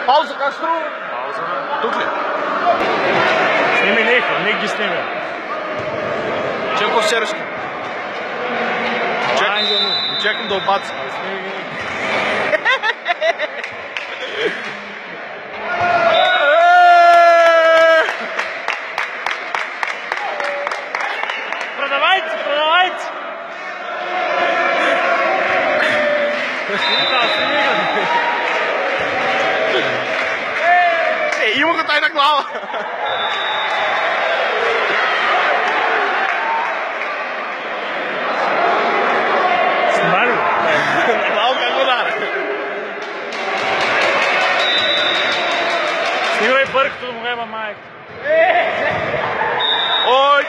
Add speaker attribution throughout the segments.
Speaker 1: Pauza, Castro!
Speaker 2: Pauza. Тук ли?
Speaker 3: Сними нехо, не ги сними.
Speaker 2: Чакам вчерашки. Чакам да обаца.
Speaker 3: Продавайте, продавайте!
Speaker 2: Има го тайна глава.
Speaker 3: Снимай ли?
Speaker 2: Не знам как го даде.
Speaker 3: Снимай бъркато да му гайба майка.
Speaker 2: Ой!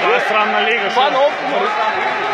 Speaker 3: Това е срамна лига.
Speaker 2: Това е много хуморист.